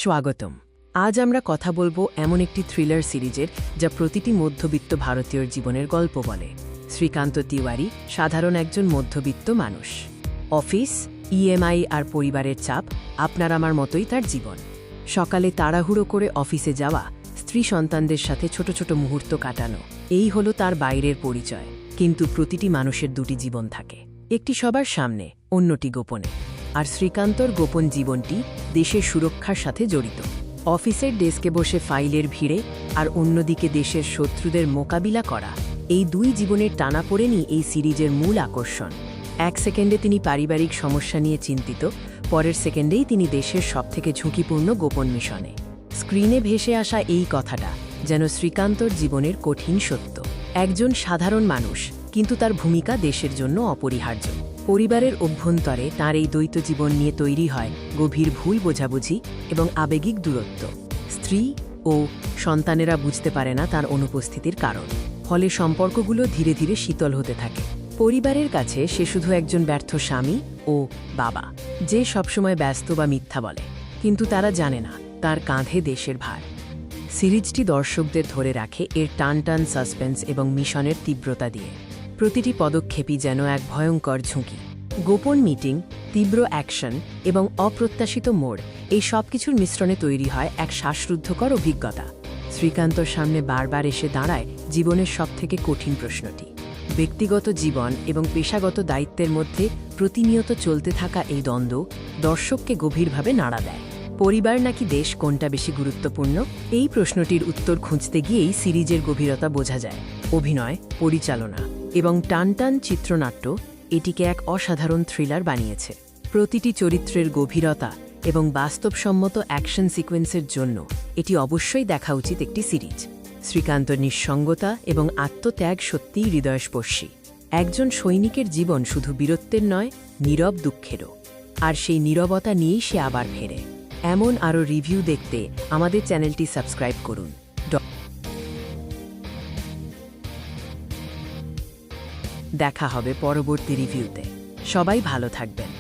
স্বাগতম। আজ আমরা কথা বলবো এমন একটি থ্রিলার সিরিজের যা প্রতিটি মধ্যবিত্ত ভারতীয়র জীবনের গল্প বলে। শ্রীকান্ত তিওয়ারি সাধারণ একজন মধ্যবিত্ত মানুষ। অফিস, ইএমআই আর পরিবারের চাপ, আপনার আমার মতোই তার জীবন। সকালে তাড়াহুড়ো করে অফিসে যাওয়া, স্ত্রী সন্তানদের সাথে ছোট ছোট মুহূর্ত কাটানো, এই হলো তার বাইরের পরিচয়। কিন্তু প্রতিটি মানুষের দুটি জীবন থাকে, একটি সবার সামনে, অন্যটি গোপনে। আর শ্রীকান্তর গোপন জীবনটি দেশের সুরক্ষার সাথে জড়িত। অফিসের ডেস্কে বসে ফাইলের ভিড়ে আর অন্যদিকে দেশের শত্রুদের মোকাবিলা করা, এই দুই জীবনের টানাপোড়েনই এই সিরিজের মূল আকর্ষণ। এক সেকেন্ডে তিনি পারিবারিক সমস্যা নিয়ে চিন্তিত, পরের সেকেন্ডেই তিনি দেশের সবথেকে ঝুঁকিপূর্ণ গোপন মিশনে। স্ক্রিনে ভেসে আসা এই কথাটা যেন শ্রীকান্তর জীবনের কঠিন সত্য। একজন সাধারণ মানুষ, কিন্তু তার ভূমিকা দেশের জন্য অপরিহার্য। পরিবারের অভ্যন্তরে তাঁর এই দ্বৈত জীবন নিয়ে তৈরি হয় গভীর ভুল বোঝাবুঝি এবং আবেগিক দূরত্ব। স্ত্রী ও সন্তানেরা বুঝতে পারে না তার অনুপস্থিতির কারণ, ফলে সম্পর্কগুলো ধীরে ধীরে শীতল হতে থাকে। পরিবারের কাছে সে শুধু একজন ব্যর্থ স্বামী ও বাবা, যে সবসময় ব্যস্ত বা মিথ্যা বলে, কিন্তু তারা জানে না তার কাঁধে দেশের ভার। সিরিজটি দর্শকদের ধরে রাখে এর টান টান সাসপেন্স এবং মিশনের তীব্রতা দিয়ে। প্রতিটি পদক্ষেপই যেন এক ভয়ঙ্কর ঝুঁকি। গোপন মিটিং, তীব্র অ্যাকশন এবং অপ্রত্যাশিত মোড়, এই সব কিছুর মিশ্রণে তৈরি হয় এক শ্বাসরুদ্ধকর অভিজ্ঞতা। শ্রীকান্তর সামনে বারবার এসে দাঁড়ায় জীবনের সবথেকে কঠিন প্রশ্নটি। ব্যক্তিগত জীবন এবং পেশাগত দায়িত্বের মধ্যে প্রতিনিয়ত চলতে থাকা এই দ্বন্দ্ব দর্শককে গভীরভাবে নাড়া দেয়। পরিবার নাকি দেশ, কোনটা বেশি গুরুত্বপূর্ণ? এই প্রশ্নটির উত্তর খুঁজতে গিয়েই সিরিজের গভীরতা বোঝা যায়। অভিনয়, পরিচালনা এবং টানটান চিত্রনাট্য এটিকে এক অসাধারণ থ্রিলার বানিয়েছে। প্রতিটি চরিত্রের গভীরতা এবং বাস্তবসম্মত অ্যাকশন সিকোয়েন্সের জন্য এটি অবশ্যই দেখা উচিত একটি সিরিজ। শ্রীকান্তর নিঃসঙ্গতা এবং আত্মত্যাগ সত্যিই হৃদয়স্পর্শী। একজন সৈনিকের জীবন শুধু বীরত্বের নয়, নীরব দুঃখেরও। আর সেই নীরবতা নিয়েই সে আবার ফেরে। এমন আরও রিভিউ দেখতে আমাদের চ্যানেলটি সাবস্ক্রাইব করুন। দেখা হবে পরবর্তী রিভিউতে। সবাই ভালো থাকবেন।